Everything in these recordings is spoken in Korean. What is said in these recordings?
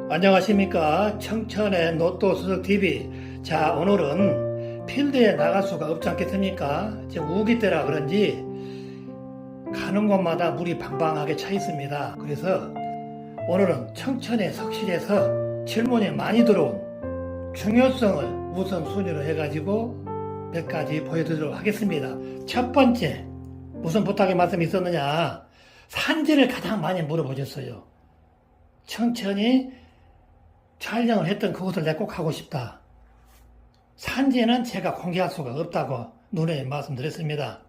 안녕하십니까. 청천의 노또수석TV. 자, 오늘은 필드에 나갈 수가 없지 않겠습니까? 지금 우기 때라 그런지 가는 곳마다 물이 방방하게 차 있습니다. 그래서 오늘은 청천의 석실에서 질문이 많이 들어온 중요성을 우선순위로 해가지고 몇 가지 보여드리도록 하겠습니다. 첫 번째, 무슨 부탁의 말씀이 있었느냐? 산지를 가장 많이 물어보셨어요. 청천이 촬영을 했던 그곳을 내가 꼭 하고 싶다. 산지는 제가 공개할 수가 없다고 눈에 말씀드렸습니다.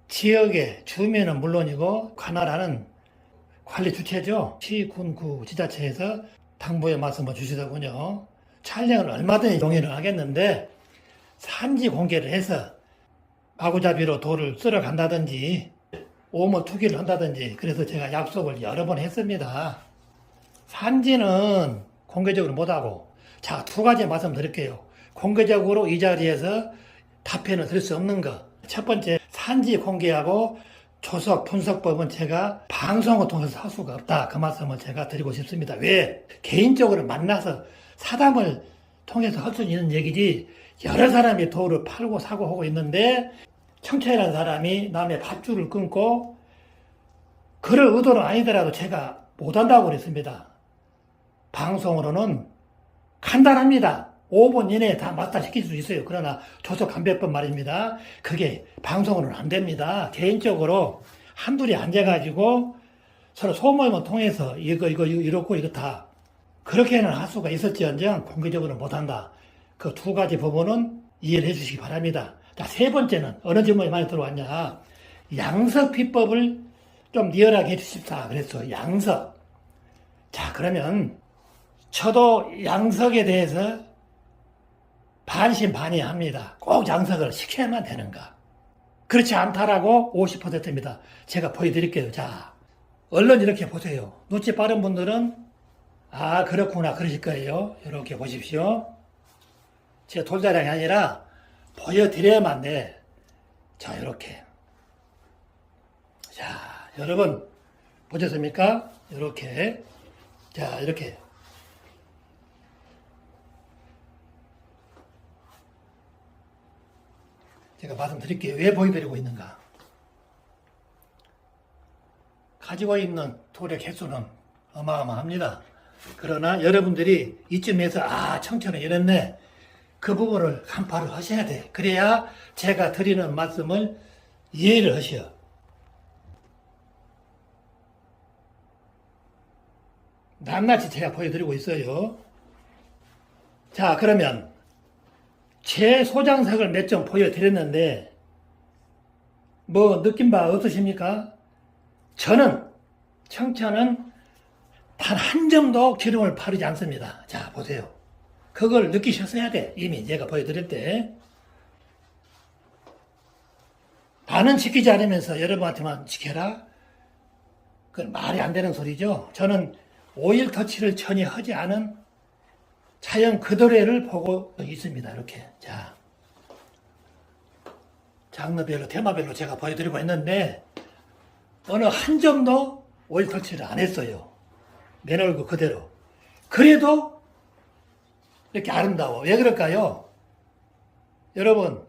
지역의 주민은 물론이고 관할하는 관리 주체죠. 시, 군, 구, 지자체에서 당부의 말씀을 주시더군요. 촬영을 얼마든지 동의를 하겠는데 산지 공개를 해서 마구잡이로 돌을 쓸어 간다든지 오물 투기를 한다든지 그래서 제가 약속을 여러 번 했습니다. 산지는 공개적으로 못하고, 자, 두 가지 말씀드릴게요. 공개적으로 이 자리에서 답변을 드릴 수 없는 것. 첫 번째, 산지 공개하고 조석, 분석법은 제가 방송을 통해서 할 수가 없다. 그 말씀을 제가 드리고 싶습니다. 왜? 개인적으로 만나서 사담을 통해서 할 수 있는 얘기지, 여러 사람이 도를 팔고 사고 하고 있는데, 청천이라는 사람이 남의 밧줄을 끊고, 그럴 의도는 아니더라도 제가 못한다고 그랬습니다. 방송으로는 간단합니다. 5분 이내에 다 마스터시킬 수 있어요. 그러나 조석 감별법 말입니다. 그게 방송으로는 안 됩니다. 개인적으로 한둘이 앉아가지고 서로 소모임을 통해서 이렇고 이렇다. 그렇게는 할 수가 있었지언정 공개적으로 못한다. 그 두 가지 부분은 이해를 해주시기 바랍니다. 자, 세 번째는 어느 질문이 많이 들어왔냐. 양석 비법을 좀 리얼하게 해주십사 그랬어. 양석. 자, 그러면 저도 양석에 대해서 반신반의합니다. 꼭 양석을 시켜야만 되는가? 그렇지 않다라고 50%입니다. 제가 보여드릴게요. 자, 얼른 이렇게 보세요. 눈치 빠른 분들은 아, 그렇구나 그러실 거예요. 이렇게 보십시오. 제가 돌자량이 아니라 보여드려야만 돼. 자, 이렇게. 자, 여러분 보셨습니까? 이렇게. 자, 이렇게. 제가 말씀드릴게요. 왜 보여드리고 있는가? 가지고 있는 돌의 개수는 어마어마합니다. 그러나 여러분들이 이쯤에서 아, 청천은 이랬네. 그 부분을 간파를 하셔야 돼. 그래야 제가 드리는 말씀을 이해를 하셔. 낱낱이 제가 보여드리고 있어요. 자, 그러면 제 소장석을 몇 점 보여드렸는데 뭐 느낀 바 없으십니까? 저는 청천은 단 한 점도 기름을 바르지 않습니다. 자, 보세요. 그걸 느끼셨어야 돼. 이미 제가 보여드릴 때. 나는 지키지 않으면서 여러분한테만 지켜라? 그건 말이 안 되는 소리죠. 저는 오일 터치를 전혀 하지 않은 자연 그대로를 보고 있습니다. 이렇게. 자, 장르별로, 테마별로 제가 보여드리고 있는데, 어느 한 점도 오일 터치를 안 했어요. 내 얼굴 그대로. 그래도 이렇게 아름다워. 왜 그럴까요? 여러분,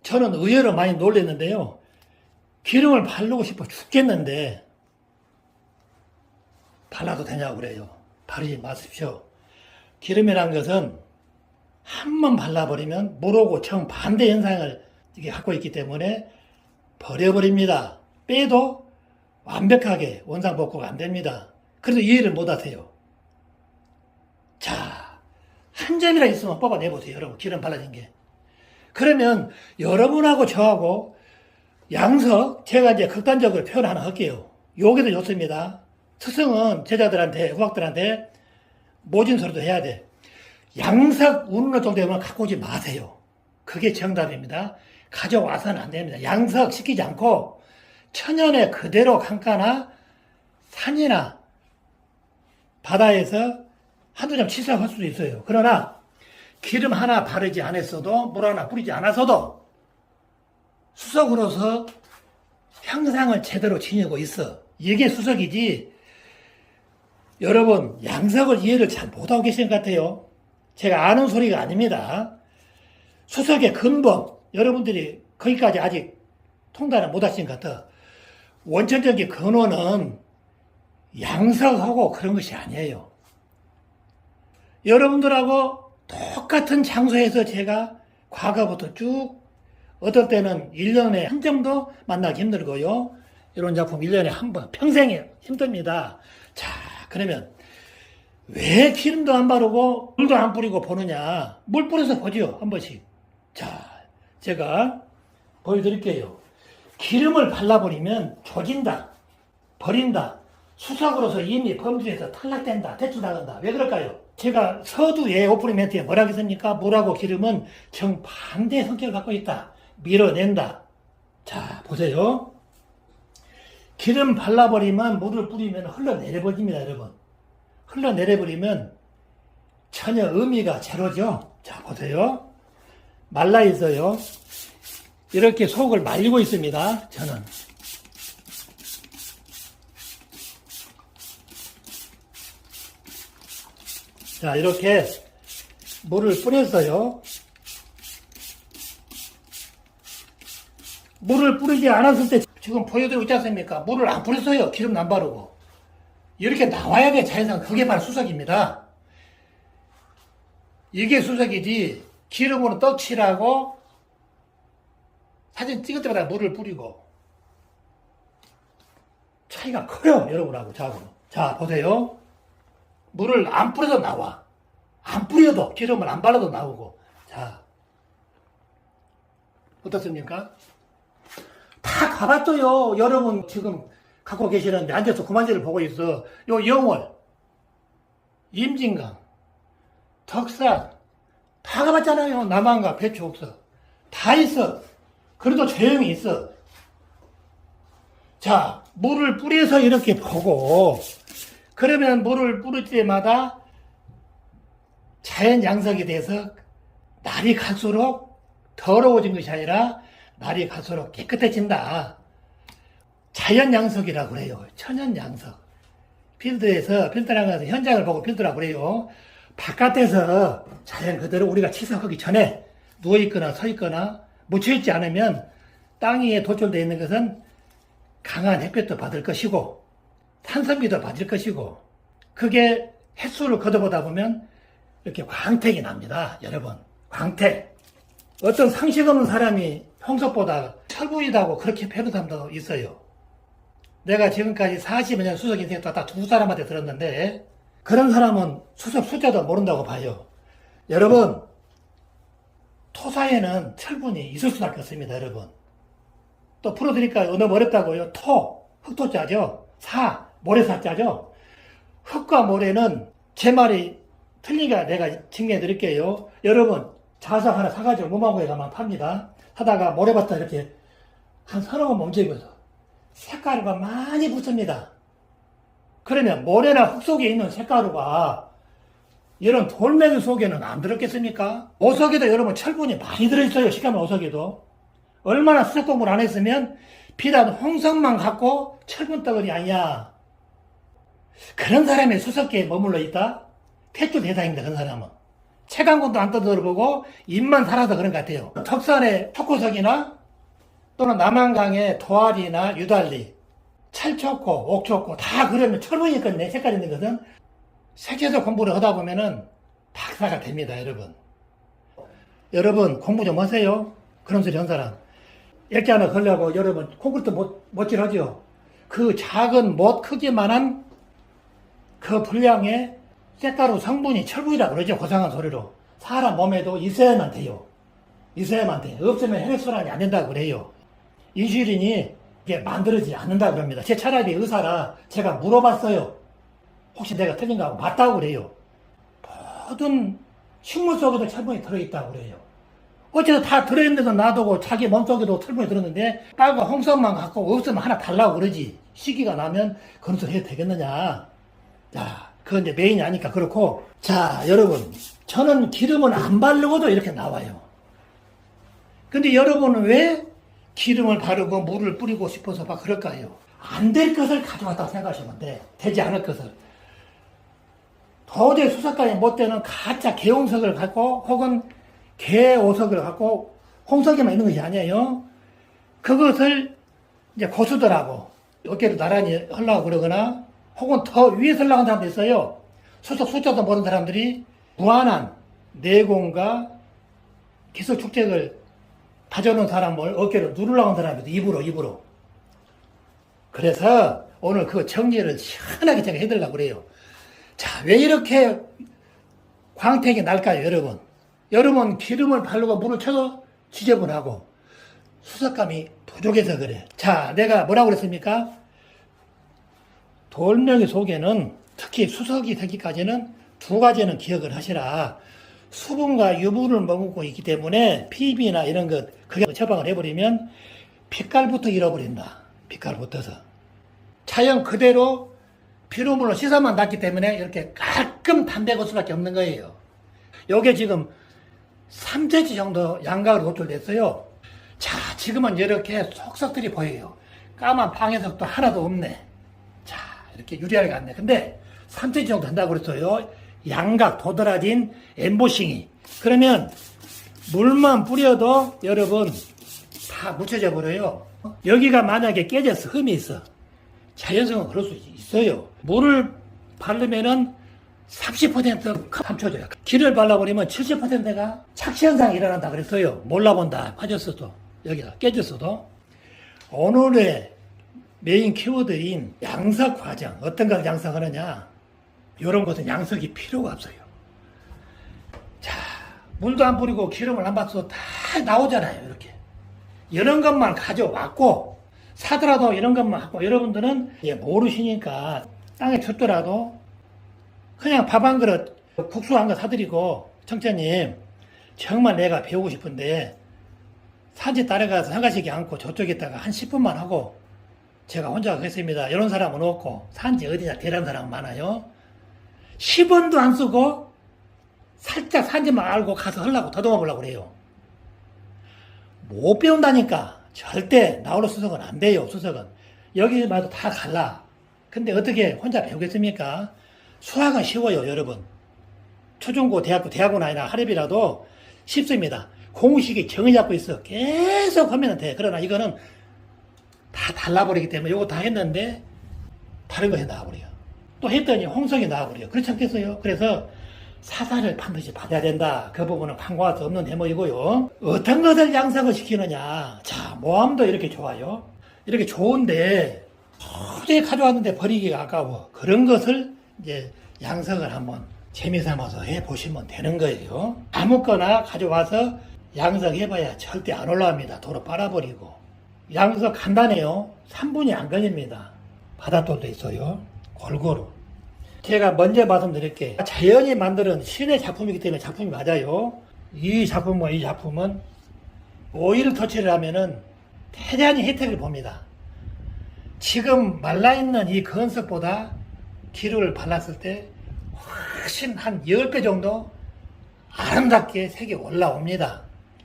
저는 의외로 많이 놀랐는데요. 기름을 바르고 싶어 죽겠는데, 발라도 되냐고 그래요. 바르지 마십시오. 기름이란 것은 한 번 발라버리면 물하고 정반대 현상을 이게 갖고 있기 때문에 버려버립니다. 빼도 완벽하게 원상복구가 안 됩니다. 그래서 이해를 못 하세요. 자, 한 점이라 있으면 뽑아내보세요. 여러분, 기름 발라진 게. 그러면 여러분하고 저하고 양석, 제가 이제 극단적으로 표현 하나 할게요. 여기도 좋습니다. 스승은 제자들한테, 후학들한테 모진 소리도 해야 돼. 양석 우는 정도 되면 갖고 오지 마세요. 그게 정답입니다. 가져와서는 안 됩니다. 양석 시키지 않고 천연에 그대로 강가나 산이나 바다에서 한두 점 치사할 수도 있어요. 그러나 기름 하나 바르지 않았어도 물 하나 뿌리지 않았어도 수석으로서 형상을 제대로 지니고 있어. 이게 수석이지 여러분, 양석을 이해를 잘 못하고 계시는 것 같아요. 제가 아는 소리가 아닙니다. 수석의 근본, 여러분들이 거기까지 아직 통달을 못 하신 것 같아. 원천적인 근원은 양석하고 그런 것이 아니에요. 여러분들하고 똑같은 장소에서 제가 과거부터 쭉 어떨 때는 1년에 한 정도 만나기 힘들고요. 이런 작품 1년에 한 번, 평생에 힘듭니다. 자, 그러면 왜 기름도 안 바르고 물도 안 뿌리고 보느냐? 물 뿌려서 보죠, 한 번씩. 자, 제가 보여드릴게요. 기름을 발라버리면 조진다, 버린다, 수석으로서 이미 범주에서 탈락된다, 퇴출나간다. 왜 그럴까요? 제가 서두에 오프닝 멘트에 뭐라 했습니까? 물하고 기름은 정반대의 성격을 갖고 있다. 밀어낸다. 자, 보세요. 기름 발라버리면 물을 뿌리면 흘러내려버립니다, 여러분. 흘러내려버리면 전혀 의미가 제로죠. 자, 보세요. 말라 있어요. 이렇게 속을 말리고 있습니다, 저는. 자, 이렇게 물을 뿌렸어요. 물을 뿌리지 않았을 때 지금 보여드리고 있지 않습니까? 물을 안 뿌렸어요. 기름 안 바르고. 이렇게 나와야 돼, 자연상. 그게 바로 수석입니다. 이게 수석이지, 기름으로 떡칠하고 사진 찍을 때마다 물을 뿌리고. 차이가 커요, 여러분하고 저하고. 자, 보세요. 물을 안 뿌려도 나와. 안 뿌려도, 기름을 안 발라도 나오고. 자, 어떻습니까? 다 가봤어요. 여러분 지금 갖고 계시는데 앉아서 그만지를 보고 있어. 요 영월, 임진강, 덕산 다 가봤잖아요. 남한강, 배추옥서 다 있어. 그래도 조용히 있어. 자, 물을 뿌려서 이렇게 보고, 그러면 물을 뿌릴 때마다 자연 양석이 돼서 날이 갈수록 더러워진 것이 아니라 날이 갈수록 깨끗해진다. 자연 양석이라고 그래요. 천연 양석. 필드에서, 필드라고 해서 현장을 보고 필드라고 그래요. 바깥에서 자연 그대로 우리가 치석하기 전에 누워있거나 서있거나 묻혀있지 않으면 땅 위에 도출되어 있는 것은 강한 햇볕도 받을 것이고 탄성비도 받을 것이고, 그게 햇수를 걷어보다 보면 이렇게 광택이 납니다. 여러분, 광택. 어떤 상식 없는 사람이 평소보다 철부이다고 그렇게 표현한 사람도 있어요. 내가 지금까지 40여 년 수석 인생 딱 두 사람한테 들었는데, 그런 사람은 수석 숫자도 모른다고 봐요. 여러분, 토사에는 철분이 있을 수밖에 없습니다, 여러분. 또 풀어드릴까요? 너무 어렵다고요? 토, 흑토자죠. 사, 모래사자죠. 흙과 모래는 제 말이 틀리니까 내가 증명해 드릴게요. 여러분, 자석 하나 사가지고 문방구에 가면 팝니다. 사다가 모래밭에 이렇게 한 서너 번 멈춰있어서 색가루가 많이 붙습니다. 그러면 모래나 흙 속에 있는 색가루가 이런 돌멩이 속에는 안 들었겠습니까? 오석에도 여러분 철분이 많이 들어있어요. 시커먼 오석에도. 얼마나 수석 공부를 안 했으면 비단 홍석만 갖고 철분 덩어리 아니야. 그런 사람이 수석계에 머물러 있다? 퇴출 대상입니다, 그런 사람은. 책 한 권도 안 떠들어보고 입만 살아서 그런 것 같아요. 덕산의 초코석이나 또는 남한강의 도알이나 유달리, 찰초코, 옥초코 다 그러면 철분이 있거든요. 색깔 있는 것은. 색채서 공부를 하다 보면은 박사가 됩니다, 여러분. 여러분 공부 좀 하세요. 그런 소리 한 사람. 액기 하나 걸려고 여러분 콘크리트 못질하죠. 그 작은 못 크기만한 그 분량의 쇳가루 성분이 철분이라고 그러죠. 고상한 소리로. 사람 몸에도 있어야만 돼요. 있어야만 돼. 없으면 혈액순환이 안 된다고 그래요. 인슐린이 이게 만들어지지 않는다고 그럽니다. 제 차라리 의사라 제가 물어봤어요. 혹시 내가 틀린가 하고 맞다고 그래요. 모든 식물 속에도 철분이 들어있다고 그래요. 어째서 다 들어있는데도 놔두고 자기 몸속에도 철분이 들었는데 빨간 홍석만 갖고 없으면 하나 달라고 그러지. 시기가 나면 그런 소리 해도 되겠느냐. 자, 그건 이제 메인이 아니까 그렇고. 자, 여러분, 저는 기름을 안 바르고도 이렇게 나와요. 근데 여러분은 왜 기름을 바르고 물을 뿌리고 싶어서 막 그럴까요? 안 될 것을 가져왔다고 생각하시면 돼. 되지 않을 것을. 도저히 수석감이 못 되는 가짜 개홍석을 갖고 혹은 개오석을 갖고 홍석에만 있는 것이 아니에요. 그것을 이제 고수들하고 어깨를 나란히 하려고 그러거나 혹은 더 위에서 하려고 하는 사람도 있어요. 수석 숫자도 모르는 사람들이 무한한 내공과 기술 축적을 가져오는 사람을 어깨를 누르려고 하는 사람도 입으로. 그래서 오늘 그 정리를 시원하게 제가 해드리려고 그래요. 자, 왜 이렇게 광택이 날까요, 여러분? 여러분 기름을 바르고 물을 쳐도 지저분하고 수석감이 부족해서 그래. 자, 내가 뭐라고 그랬습니까? 돌멩이 속에는 특히 수석이 되기까지는 두 가지는 기억을 하시라. 수분과 유분을 머금고 있기 때문에 PB나 이런 것 그게 처방을 해버리면 빛깔부터 잃어버린다. 빛깔부터서 차영 그대로 피로물로 씻어만 놨기 때문에 이렇게 깔끔 담백할 수밖에 없는 거예요. 요게 지금 3cm 정도 양각으로 노출됐어요. 자, 지금은 이렇게 속석들이 보여요. 까만 방해석도 하나도 없네. 자, 이렇게 유리하게 갔네. 근데 3cm 정도 된다고 그랬어요. 양각 도드라진 엠보싱이. 그러면 물만 뿌려도 여러분 다 묻혀져 버려요. 여기가 만약에 깨졌어, 흠이 있어. 자연성은 그럴 수 있어요. 물을 바르면은 30% 감춰져요. 기를 발라버리면 70%가 착시현상이 일어난다 그랬어요. 몰라본다. 빠졌어도. 여기가 깨졌어도. 오늘의 메인 키워드인 양석 과정. 어떤 걸 양석하느냐. 이런 것은 양석이 필요가 없어요. 자, 물도 안 뿌리고 기름을 안 받아도 다 나오잖아요. 이렇게. 이런 것만 가져왔고, 사더라도 이런 것만 하고, 여러분들은 모르시니까 땅에 쳤더라도 그냥 밥 한 그릇, 국수 한 거 사드리고, 청자님, 정말 내가 배우고 싶은데, 산지 따라가서 상가시기 앉고 저쪽에다가 한 10분만 하고, 제가 혼자 가겠습니다. 이런 사람은 없고, 산지 어디냐 대란 사람 많아요. 10원도 안 쓰고, 살짝 산지만 알고 가서 하려고 더듬어 보려고 그래요. 못 배운다니까. 절대 나홀로 수석은 안 돼요, 수석은. 여기마다 다 갈라. 근데 어떻게 혼자 배우겠습니까? 수학은 쉬워요, 여러분. 초중고, 대학원 아니라 하랩이라도 쉽습니다. 공식이 정의 잡고 있어. 계속 하면 돼. 그러나 이거는 다 달라버리기 때문에 이거 다 했는데 다른 거 해 나와버려요. 또 했더니 홍석이 나와버려요. 그렇지 않겠어요? 그래서 사사를 반드시 받아야 된다. 그 부분은 간과할 수 없는 대목이고요. 어떤 것을 양석을 시키느냐. 자, 모함도 이렇게 좋아요. 이렇게 좋은데 도저히 가져왔는데 버리기가 아까워. 그런 것을 이제 양석을 한번 재미삼아서 해보시면 되는 거예요. 아무거나 가져와서 양석해봐야 절대 안 올라갑니다. 도로 빨아버리고. 양석 간단해요. 3분이 안 걸립니다. 바닷돌도 있어요. 골고루. 제가 먼저 말씀드릴게. 자연이 만드는 신의 작품이기 때문에 작품이 맞아요. 이 작품과 이 작품은 오일 터치를 하면은 대단히 혜택을 봅니다. 지금 말라있는 이 건석보다 기름을 발랐을 때 훨씬 한 10배 정도 아름답게 색이 올라옵니다.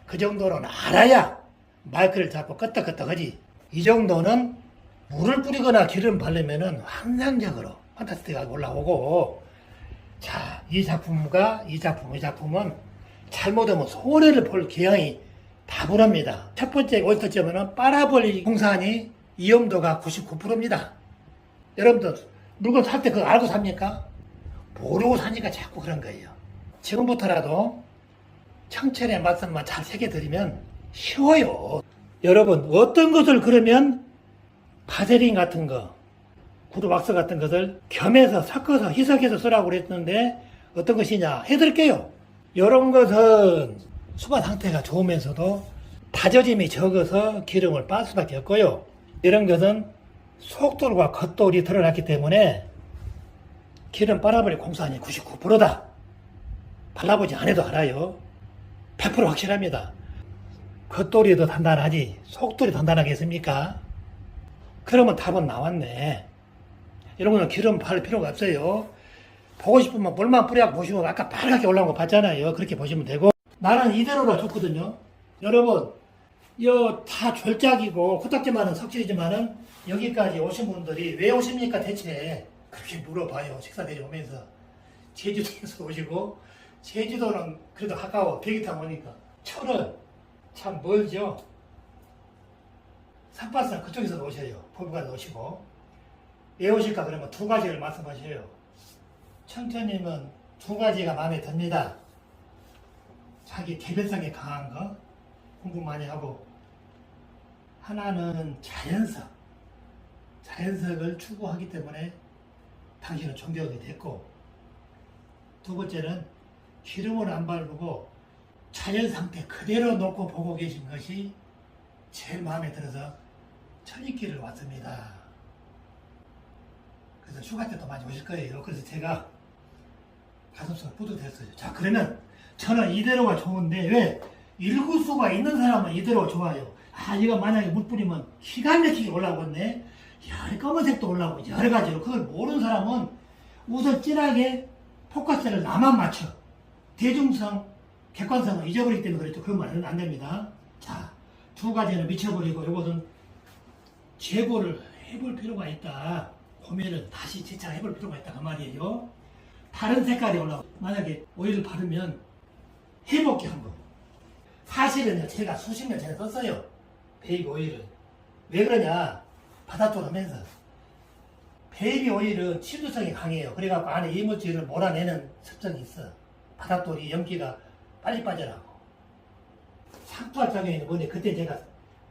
그 정도는 알아야 마이크를 잡고 끄떡끄떡 하지. 이 정도는 물을 뿌리거나 기름 바르면은 환상적으로 판타스틱하게 올라오고, 자, 이 작품은 잘못하면 손해를 볼 기형이 다분합니다. 첫 번째 오일터치면은 빨아버릴 공산이 이염도가 99%입니다. 여러분들 물건 살 때 그거 알고 삽니까? 모르고 사니까 자꾸 그런 거예요. 지금부터라도 청천의 말씀만 잘 새겨드리면 쉬워요. 여러분, 어떤 것을 그러면 바세린 같은 거, 구두왁스 같은 것을 겸해서 섞어서 희석해서 쓰라고 그랬는데 어떤 것이냐 해드릴게요. 이런 것은 수분 상태가 좋으면서도 다져짐이 적어서 기름을 빻을 수밖에 없고요. 이런 것은 속돌과 겉돌이 드러났기 때문에 기름 빨아버릴 공산이 99%다. 발라보지 않아도 알아요. 100% 확실합니다. 겉돌이 더 단단하지 속돌이 단단하겠습니까? 그러면 답은 나왔네. 이런 거는 기름 바를 필요가 없어요. 보고 싶으면 물만 뿌려갖고 보시면 아까 빨갛게 올라온 거 봤잖아요. 그렇게 보시면 되고, 나는 이대로가 좋거든요. 여러분, 이거 다 졸작이고 코딱지만은 석질이지만은 여기까지 오신 분들이 왜 오십니까 대체? 그렇게 물어봐요. 식사 내려오면서. 제주도에서 오시고, 제주도는 그래도 가까워. 비행기 타고 오니까. 철원, 참 멀죠? 산바스는 그쪽에서 오셔요. 부부가 오시고. 왜 오실까? 그러면 두 가지를 말씀하셔요. 청천님은 두 가지가 마음에 듭니다. 자기 개별성이 강한 거, 공부 많이 하고, 하나는 자연석. 자연석을 추구하기 때문에 당신은 존경이 됐고, 두 번째는 기름을 안 바르고 자연 상태 그대로 놓고 보고 계신 것이 제일 마음에 들어서 천리길을 왔습니다. 그래서 휴가 때도 많이 오실 거예요. 그래서 제가 가슴속에 뿌듯했어요. 자, 그러면 저는 이대로가 좋은데 왜? 일구수가 있는 사람은 이대로가 좋아요. 아, 이거 만약에 물 뿌리면 기가 막히게 올라오겠네. 검은색도 올라오고 여러 가지로. 그걸 모르는 사람은 우선 진하게 포커스를 나만 맞춰. 대중성, 객관성을 잊어버리기 때문에 그랬죠. 그런 말은 안 됩니다. 자, 두 가지는 미쳐버리고 이것은 재고를 해볼 필요가 있다. 고민을 다시 재창해볼 필요가 있다. 그 말이에요. 다른 색깔이 올라오고 만약에 오일을 바르면 해볼게 한번. 사실은요, 제가 수십 년 전에 썼어요. 베이비 오일을. 왜 그러냐? 바닷돌 하면서. 베이비 오일은 침투성이 강해요. 그래갖고 안에 이물질을 몰아내는 특성이 있어. 바닷돌이 연기가 빨리 빠져나고. 상투할 작용이 뭐니? 그때 제가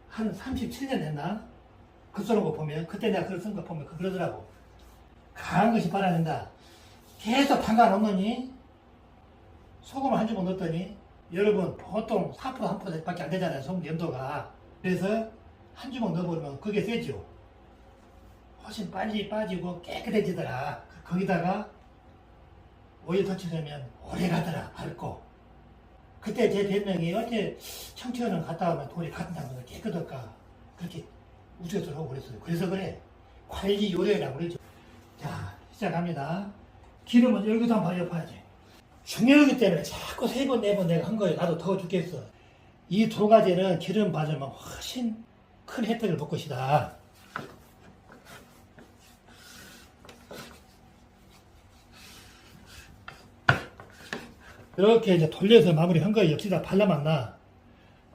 한 37년 됐나? 그 써놓은 거 보면, 그때 내가 그걸 쓴 거 보면 그러더라고. 강한 것이 빨아낸다. 계속 담가 놓느니, 소금을 한 주먹 넣었더니, 여러분, 보통 4% 3% 밖에 안 되잖아요. 소금 염도가. 그래서 한 주먹 넣어버리면 그게 세죠. 훨씬 빨리 빠지고 깨끗해지더라. 거기다가 오일 터치되면 오래 가더라. 밟고. 그때 제 별명이 어째 청천은 갔다 오면 돌이 같은 장소가 깨끗할까. 그렇게 우주에서 하고 그랬어요. 그래서 그래. 관리 요령이라고 그러죠. 자, 시작합니다. 기름은 여기도 한번 발려봐야지. 중요하기 때문에 자꾸 세 번, 네 번 내가 한 거예요. 나도 더워 죽겠어. 이 두 가지는 기름 바르면 훨씬 큰 혜택을 볼 것이다. 이렇게 이제 돌려서 마무리 한 거예요. 역시 다 발라놨나.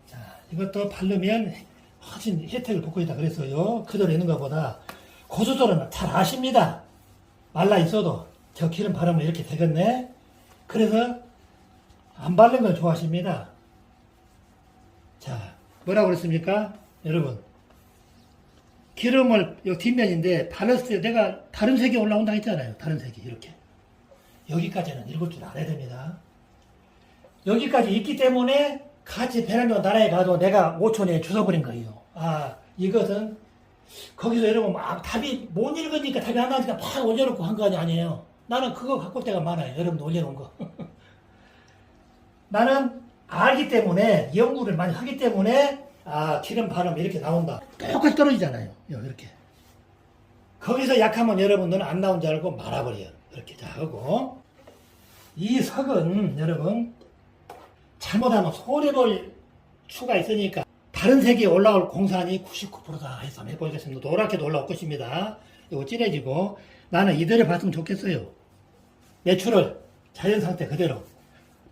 자, 이것도 바르면 훨씬 혜택을 볼 것이다. 그래서요, 그대로 있는 것보다 고수들은 잘 아십니다. 말라 있어도 저 기름 바르면 이렇게 되겠네. 그래서 안 바른 걸 좋아하십니다. 자, 뭐라고 그랬습니까? 여러분, 기름을 여기 뒷면인데 바르을 때 내가 다른 색이 올라온다 했잖아요. 다른 색이 이렇게. 여기까지는 읽을 줄 알아야 됩니다. 여기까지 있기 때문에 같이 베란다 나라에 가도 내가 5초 내에 주워버린 거예요. 아, 이것은 거기서 여러분 답이 못 읽으니까 답이 안 나니까 막 올려놓고 한 거 아니에요. 나는 그거 갖고 올 때가 많아요. 여러분도 올려놓은 거. 나는 알기 때문에 연구를 많이 하기 때문에 아, 기름 바르면 이렇게 나온다. 똑같이 떨어지잖아요. 이렇게. 거기서 약하면 여러분들은 안 나온 줄 알고 말아버려요. 이렇게 자 하고 이 석은 여러분 잘못하면 손해볼 수가 있으니까 다른 색이 올라올 공산이 99%다 해서 한번 해보겠습니다. 노랗게도 올라올 것입니다. 이거 진해지고 나는 이대로 봤으면 좋겠어요. 내추럴 자연 상태 그대로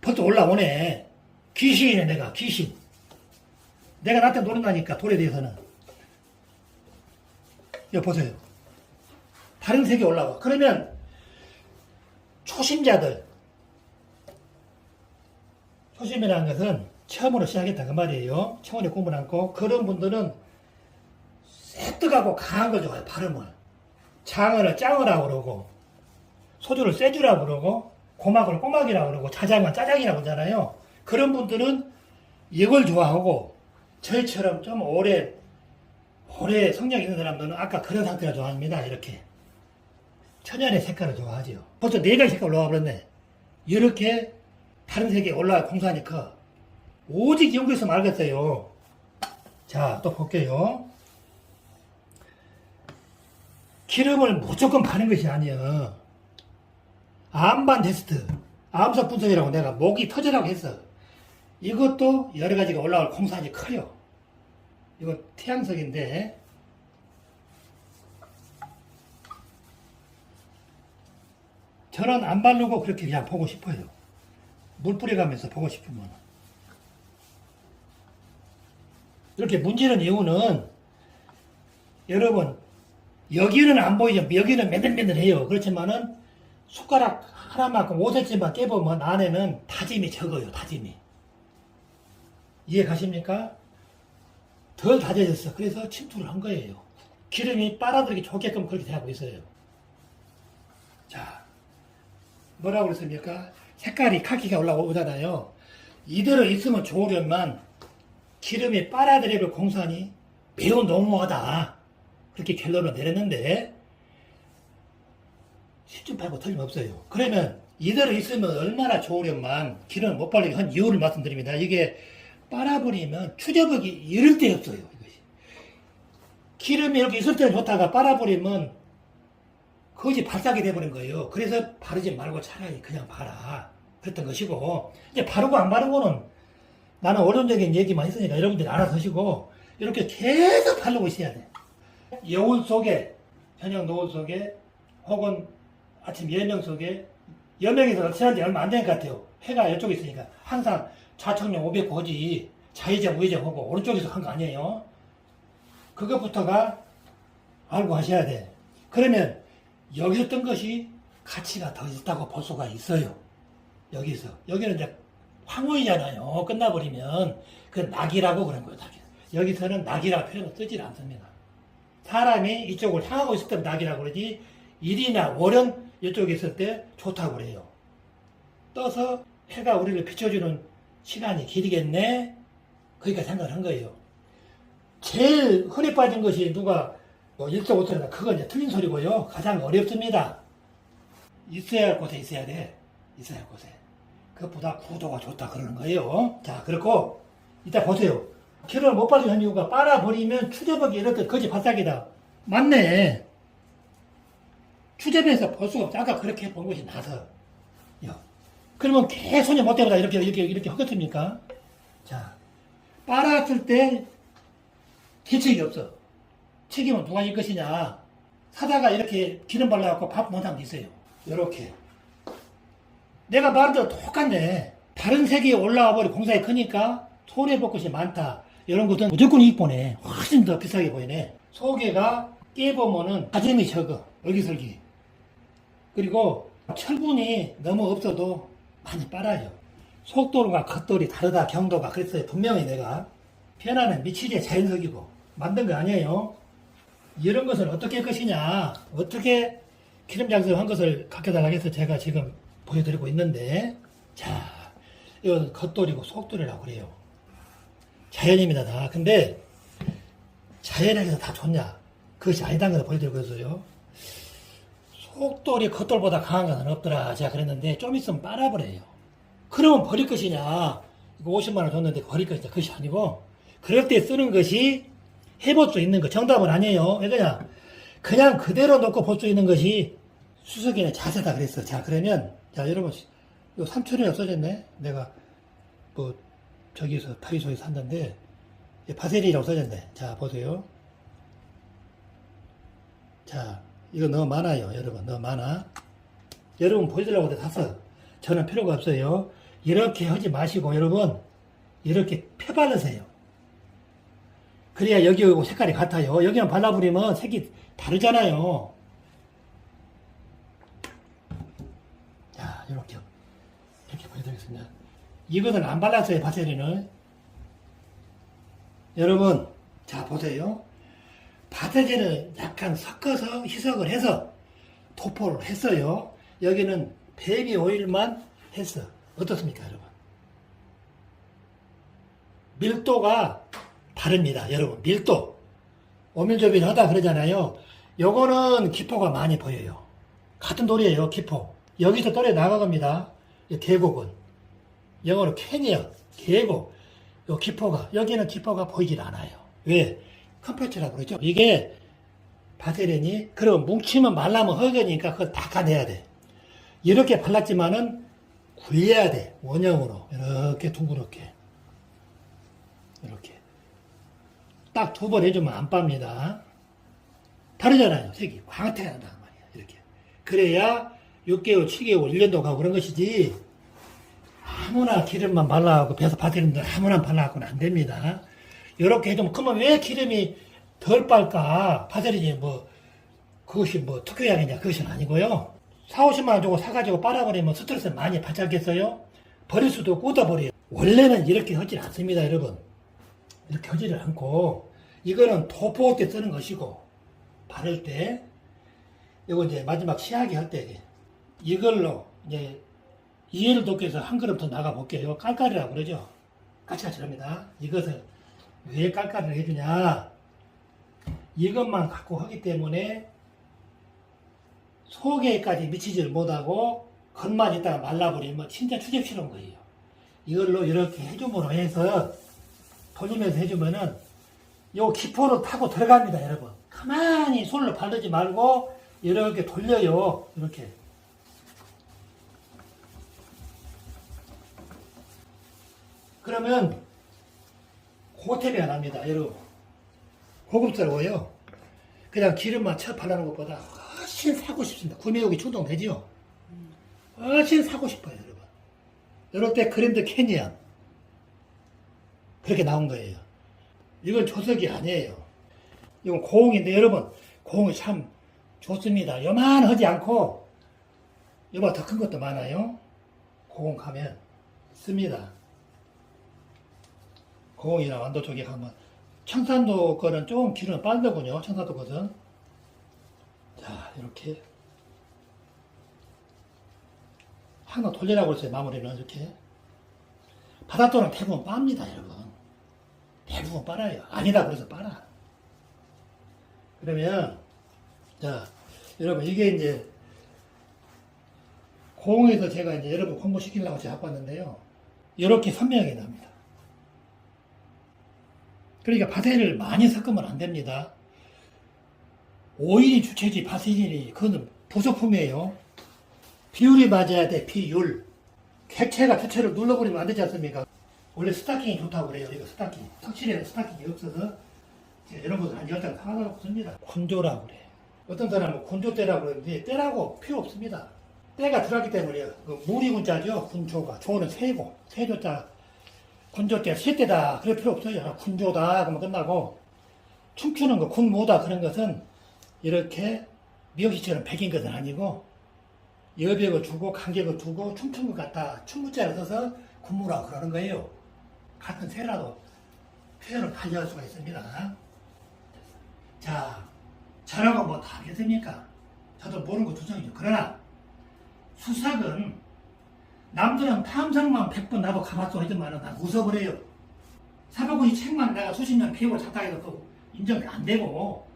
벌써 올라오네. 귀신이네 내가 귀신. 내가 나한테 노른다니까 돌에 대해서는. 이거 보세요. 다른 색이 올라와. 그러면 초심자들 초심이라는 것은 처음으로 시작했다 그 말이에요. 처음에 공부를 않고 그런 분들은 새뜨하고 강한 거 좋아요. 발음을. 장어를 짱어라고 그러고 소주를 쇠주라고 그러고 고막을 꼬막이라고 그러고 자장은 짜장이라고 하잖아요. 그런 분들은 이걸 좋아하고 저희처럼 좀 오래 성력 있는 사람들은 아까 그런 상태를 좋아합니다. 이렇게 천연의 색깔을 좋아하죠. 벌써 네 가지 색깔 올라와 버렸네. 이렇게 다른 색이 올라갈 공산이 커. 오직 연구해서 알겠어요. 자, 또 볼게요. 기름을 무조건 바른 것이 아니에요. 암반 테스트, 암석 분석이라고 내가 목이 터져라고 했어. 이것도 여러 가지가 올라올 공산이 커요. 이거 태양석인데, 저는 안 바르고 그렇게 그냥 보고 싶어요. 물 뿌려가면서 보고 싶으면. 이렇게 문지르는 이유는 여러분 여기는 안 보이죠. 여기는 맨들맨들해요. 그렇지만은 손가락 하나만큼 5cm만 깨보면 안에는 다짐이 적어요. 다짐이. 이해 가십니까? 덜 다져졌어. 그래서 침투를 한 거예요. 기름이 빨아들이기 좋게끔 그렇게 되고 있어요. 자, 뭐라고 그랬습니까? 색깔이 카키가 올라오잖아요. 이대로 있으면 좋으련만 기름이 빨아들이는 공산이 매우 농후하다. 그렇게 결론을 내렸는데 10점 팔고 틀림없어요. 그러면 이대로 있으면 얼마나 좋으련만 기름을 못 발리게 한 이유를 말씀드립니다. 이게 빨아버리면 추저벅이 이럴 데 없어요. 이것이. 기름이 이렇게 있을 때는 좋다가 빨아버리면 거지 발사하게 돼버린 거예요. 그래서 바르지 말고 차라리 그냥 봐라. 그랬던 것이고, 이제 바르고 안 바른 거는 나는 원론적인 얘기만 했으니까 여러분들이 알아서 하시고, 이렇게 계속 바르고 있어야 돼. 여울 속에, 저녁 노을 속에, 혹은 아침 예명 속에, 여명에서 지난 지 얼마 안 된 것 같아요. 해가 이쪽에 있으니까. 항상 좌측면 500 고지, 좌회전, 우회전 하고, 오른쪽에서 한 거 아니에요. 그것부터가 알고 하셔야 돼. 그러면, 여기서 뜬 것이 가치가 더 있다고 볼 수가 있어요. 여기서. 여기는 이제 황홀이잖아요. 끝나버리면 그 낙이라고 그런 거예요. 낙이. 여기서는 낙이라고 표현을 쓰질 않습니다. 사람이 이쪽을 향하고 있을 때 낙이라고 그러지 일이나 월은 이쪽에 있을 때 좋다고 그래요. 떠서 해가 우리를 비춰주는 시간이 길겠네. 거기까지 생각을 한 거예요. 제일 흔히 빠진 것이 누가 일석오조다. 그건 이제 틀린 소리고요. 가장 어렵습니다. 있어야 할 곳에 있어야 돼. 있어야 할 곳에. 그것보다 구도가 좋다 그러는 거예요. 자, 그렇고 이따 보세요. 기름을 못 바르는 이유가 빨아버리면 추접하게 이렇게 거지 바싹이다. 맞네. 추접해서 볼 수가 없어. 아까 그렇게 본 것이 나서. 그러면 계속 못 때보다 이렇게 하겠습니까? 자, 빨았을 때 대책이 없어. 책임은 누가 질 것이냐. 사다가 이렇게 기름 발라갖고 밥 못한 사람도 있어요. 이렇게. 내가 말한 대로 똑같네. 다른 색이 올라와 버리 공사가 크니까 손해볼 것이 많다. 이런 것은 무조건 이익보네. 훨씬 더 비싸게 보이네. 소개가 깨보면은 다짐이 적어. 얼기설기. 그리고 철분이 너무 없어도 많이 빨아요. 속도가 겉돌이 다르다. 경도가. 그랬어요. 분명히 내가. 변화는 미치게 자연석이고 만든 거 아니에요. 이런 것을 어떻게 할 것이냐, 어떻게 기름 장수를 한 것을 갖게달라고 해서 제가 지금 보여드리고 있는데, 자, 이건 겉돌이고 속돌이라고 그래요. 자연입니다, 다. 근데, 자연에서 다 좋냐? 그것이 아니다는 걸 보여드리고 있어요. 속돌이 겉돌보다 강한 것은 없더라. 제가 그랬는데, 좀 있으면 빨아버려요. 그러면 버릴 것이냐? 이거 50만원 줬는데 버릴 것이냐? 그것이 아니고, 그럴 때 쓰는 것이 해볼 수 있는 거. 정답은 아니에요. 왜 그러냐? 그냥 그대로 놓고 볼 수 있는 것이 수석인의 자세다 그랬어. 자, 그러면, 자, 여러분, 이거 3,000원이 없어졌네? 내가, 저기서, 다이소에서 샀는데, 바세린이라고 써졌네. 자, 보세요. 자, 이거 너무 많아요. 여러분, 너무 많아. 여러분 보여드리려고 샀어. 저는 필요가 없어요. 이렇게 하지 마시고, 여러분, 이렇게 펴바르세요. 그래야 여기하고 색깔이 같아요. 여기는 발라버리면 색이 다르잖아요. 자, 이렇게 보여드리겠습니다. 이것은 안 발랐어요, 바세린을. 여러분, 자, 보세요. 바세린을 약간 섞어서 희석을 해서 도포를 했어요. 여기는 베이비 오일만 했어. 어떻습니까, 여러분? 밀도가 다릅니다, 여러분. 밀도. 오밀조밀 하다 그러잖아요. 요거는 기포가 많이 보여요. 같은 돌이에요, 기포. 여기서 떨어 나가갑니다. 계곡은. 영어로 캐니언, 계곡. 요 기포가, 여기는 기포가 보이질 않아요. 왜? 컴패치라고 그러죠. 이게 바세린이, 그럼 뭉치면 말라면 흙으니까 그걸 닦아내야 돼. 이렇게 발랐지만은 굴려야 돼. 원형으로. 이렇게 둥그렇게. 이렇게. 딱 2번 해주면 안 빱니다. 다르잖아요. 색이 광택이 난단 말이야. 이렇게. 그래야 6개월, 7개월, 1년도 가고 그런 것이지 아무나 기름만 발라갖고 배서 바디름들 아무나 발라갖고는 안 됩니다. 이렇게 해주면 그러면 왜 기름이 덜 빨까? 바세린이 뭐 그것이 뭐 특효약이냐? 그것은 아니고요. 4, 50만 원 주고 사가지고 빨아버리면 스트레스 많이 받지 않겠어요? 버릴 수도 없고 꽂아버려요. 원래는 이렇게 하지 않습니다, 여러분. 이렇게 하지를 않고 이거는 도포할 때 쓰는 것이고 바를 때 이거 이제 마지막 시약이 할 때 이걸로 이제 이해를 돕기 위해서 한 걸음 더 나가 볼게요. 깔깔이라고 그러죠. 같이 합니다. 이것을 왜 깔깔이를 해주냐? 이것만 갖고 하기 때문에 속에까지 미치지를 못하고 겉만 있다가 말라버리면 진짜 추적스러운 거예요. 이걸로 이렇게 해줌으로 해서 돌리면서 해주면은 요 기포로 타고 들어갑니다, 여러분. 가만히 손으로 바르지 말고 이렇게 돌려요. 이렇게. 그러면 고태비가 납니다, 여러분. 고급스러워요. 그냥 기름만 쳐 바르는 것보다 훨씬 사고 싶습니다. 구매욕이 충동되죠? 훨씬 사고 싶어요, 여러분. 이럴 때 그랜드 캐니언. 그렇게 나온 거예요. 이건 조석이 아니에요. 이건 고흥인데, 여러분, 고흥이 참 좋습니다. 요만하지 않고, 요보다 더 큰 것도 많아요. 고흥 가면 씁니다. 고흥이나 완도 쪽에 가면. 청산도 거는 조금 기름이 빠르더군요. 청산도 것은. 자, 이렇게. 항상 돌리라고 했어요. 마무리는 이렇게. 바닷도는 대부분 빱니다, 여러분. 대부분 빨아요. 아니다 그래서 빨아. 그러면 자, 여러분 이게 이제 공에서 제가 이제 여러분 공부시키려고 제가 갖고 왔는데요. 이렇게 선명하게 납니다. 그러니까 바세린을 많이 섞으면 안 됩니다. 오일이 주체지 바세린이 그건 부속품이에요. 비율이 맞아야 돼. 비율. 객체가 주체를 눌러버리면 안 되지 않습니까? 원래 스타킹이 좋다고 그래요. 이거 스타킹. 턱실에는 스타킹이 없어서 제가 이런 것을 한 10장 사가지고 씁니다. 군조라고 그래. 어떤 사람은 군조대라고 그러는데 때라고 필요 없습니다. 때가 들어갔기 때문에요. 그 무리군자죠. 군조가. 조는 세고 세조자 군조대 세대다. 그럴 필요 없어요. 군조다 그러면 끝나고 춤추는 거 군무다 그런 것은 이렇게 미역시처럼 백인 것은 아니고 여백을 주고 간격을 두고 춤춘 것 같다. 춤무자를 써서 군무라고 그러는 거예요. 같은 새라도 표현을 달리할 수가 있습니다. 자, 저라고 뭐 다 하겠습니까? 저도 모르는 거 두성이죠. 그러나 수석은 남들은 탐정만 100번 나도 가봤어 하지만은 다 웃어버려요. 사법고시 책만 내가 수십 년 배우고 작다 해도 또 인정이 안 되고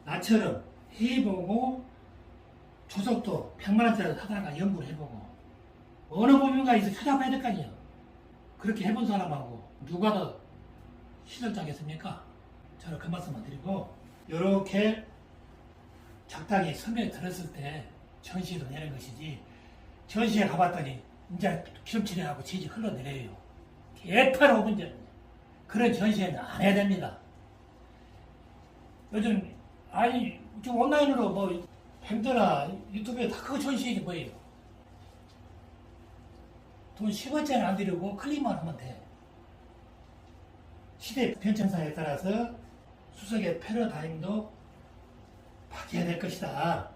나처럼 해보고 조석도 100만원짜리 사다가 연구를 해보고 어느 부분가에서 찾아봐야 될 거 아니에요. 그렇게 해본 사람하고 누가 더 시설자겠습니까? 저는 그 말씀을 드리고 이렇게 적당히 설명이 들었을 때 전시도 내는 것이지 전시에 가봤더니 이제 기름칠해하고 지지 흘러내려요. 개파로 문제 그런 전시회는 안 해야 됩니다. 요즘 아니 지금 온라인으로 뭐 밴드나 유튜브에 다 그거 전시회지 뭐예요. 돈 10원짜리 안 들이고 클릭만 하면 돼. 시대 변천사에 따라서 수석의 패러다임도 바뀌어야 될 것이다.